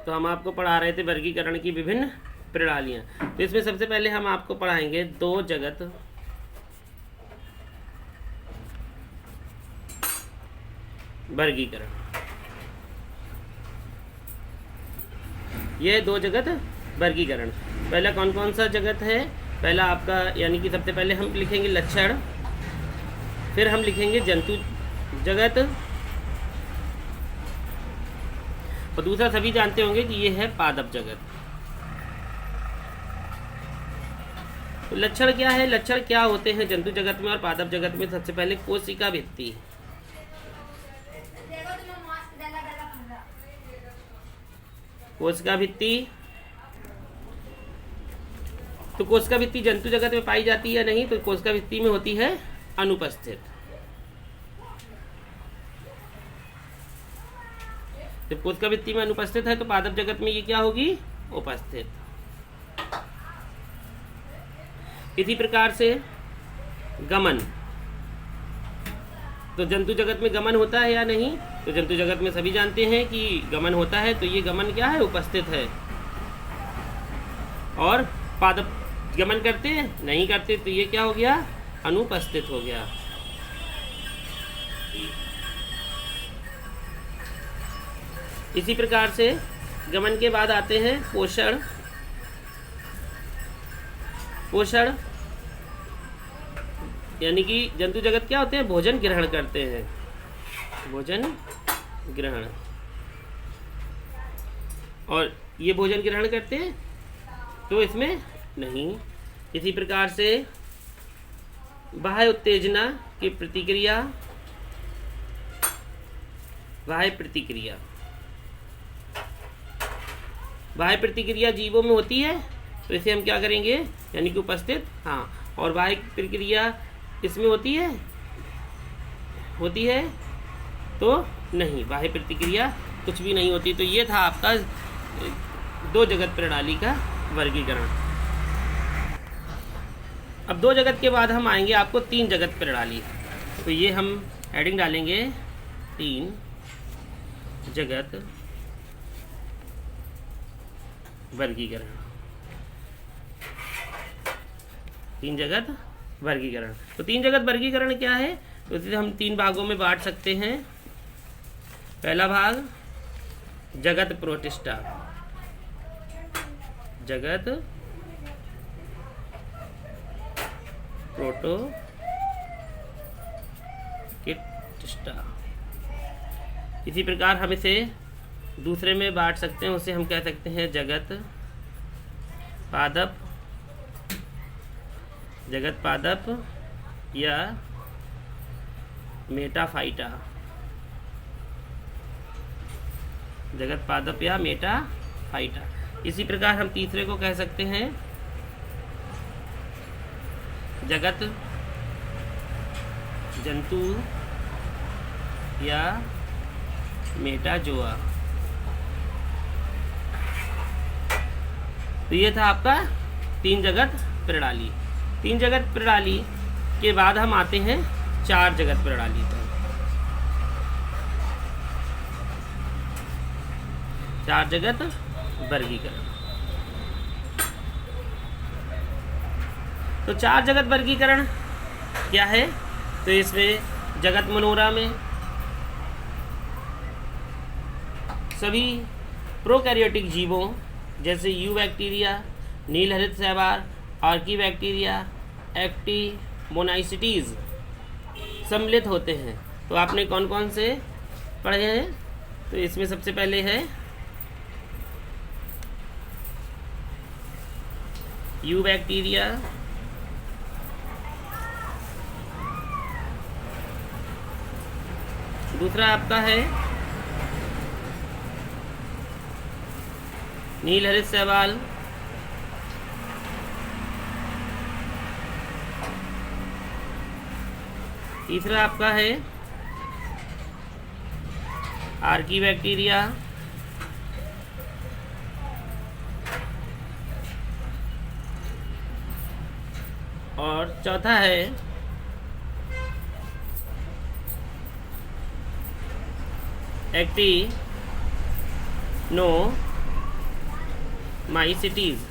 तो हम आपको पढ़ा रहे थे वर्गीकरण की विभिन्न प्रणालियाँ। तो इसमें सबसे पहले हम आपको पढ़ाएंगे दो जगत वर्गीकरण। ये दो जगत वर्गीकरण। पहला कौन कौन सा जगत है? पहला आपका यानी कि सबसे पहले हम लिखेंगे लक्षण, फिर हम लिखेंगे जंतु जगत, और दूसरा सभी जानते होंगे कि ये है पादप जगत। तो लक्षण क्या है? लक्षण क्या होते हैं जंतु जगत में और पादप जगत में? सबसे पहले कोशिका भित्ति। कोशिका भित्ति, तो कोशिका भित्ति जंतु जगत में पाई जाती है या नहीं? तो कोशिका भित्ति में होती है अनुपस्थित। जब कोशिका भित्ति में अनुपस्थित है तो पादप जगत में ये क्या होगी? उपस्थित। इसी प्रकार से गमन, तो जंतु जगत में गमन होता है या नहीं? तो जंतु जगत में सभी जानते हैं कि गमन होता है, तो ये गमन क्या है? उपस्थित है। और पादप गमन करते हैं? नहीं करते, तो ये क्या हो गया? अनुपस्थित हो गया। इसी प्रकार से गमन के बाद आते हैं पोषण। पोषण यानी कि जंतु जगत क्या होते हैं? भोजन ग्रहण करते हैं, भोजन ग्रहण। और ये भोजन ग्रहण करते हैं तो इसमें नहीं। इसी प्रकार से बाह्य उत्तेजना की प्रतिक्रिया, बाह्य प्रतिक्रिया, बाह्य प्रतिक्रिया जीवों में होती है, तो इसे हम क्या करेंगे? यानी कि उपस्थित। हाँ, और बाह्य प्रतिक्रिया इसमें होती है? होती है तो नहीं, बाह्य प्रतिक्रिया कुछ भी नहीं होती। तो ये था आपका दो जगत प्रणाली का वर्गीकरण। अब दो जगत के बाद हम आएंगे आपको तीन जगत प्रणाली। तो ये हम हेडिंग डालेंगे तीन जगत वर्गीकरण। तीन जगत वर्गीकरण। तो तीन जगत वर्गीकरण क्या है? तो इसे हम तीन भागों में बांट सकते हैं। पहला भाग जगत प्रोटिस्टा, जगत प्रोटोकिस्टा। इसी प्रकार हम इसे दूसरे में बांट सकते हैं, उसे हम कह सकते हैं जगत पादप, जगत पादप या मेटाफाइटा, जगत पादप या मेटाफाइटा। इसी प्रकार हम तीसरे को कह सकते हैं जगत जंतु या मेटाजोआ। तो ये था आपका तीन जगत प्रणाली। तीन जगत प्रणाली के बाद हम आते हैं चार जगत प्रणाली पर। चार जगत वर्गीकरण। तो चार जगत वर्गीकरण क्या है? तो इसमें जगत मनोरा में सभी प्रोकैरियोटिक जीवों जैसे यू बैक्टीरिया, नीलहरित शैवाल, आर्कीबैक्टीरिया, एक्टिमोनाइसिटीज सम्मिलित होते हैं। तो आपने कौन कौन से पढ़े हैं? तो इसमें सबसे पहले है यू बैक्टीरिया, दूसरा आपका है नीलहरित शैवाल, तीसरा आपका है आर्कीबैक्टीरिया, और चौथा है एक्टिनोमाइसीट्स। माई सिटीज।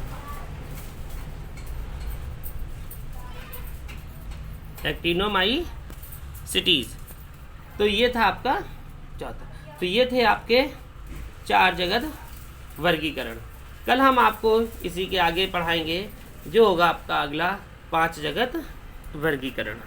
एक्टिनो माई सिटीज। तो ये था आपका चौथा। तो ये थे आपके 4 जगत वर्गीकरण। कल हम आपको इसी के आगे पढ़ाएंगे जो होगा आपका अगला 5 जगत वर्गीकरण।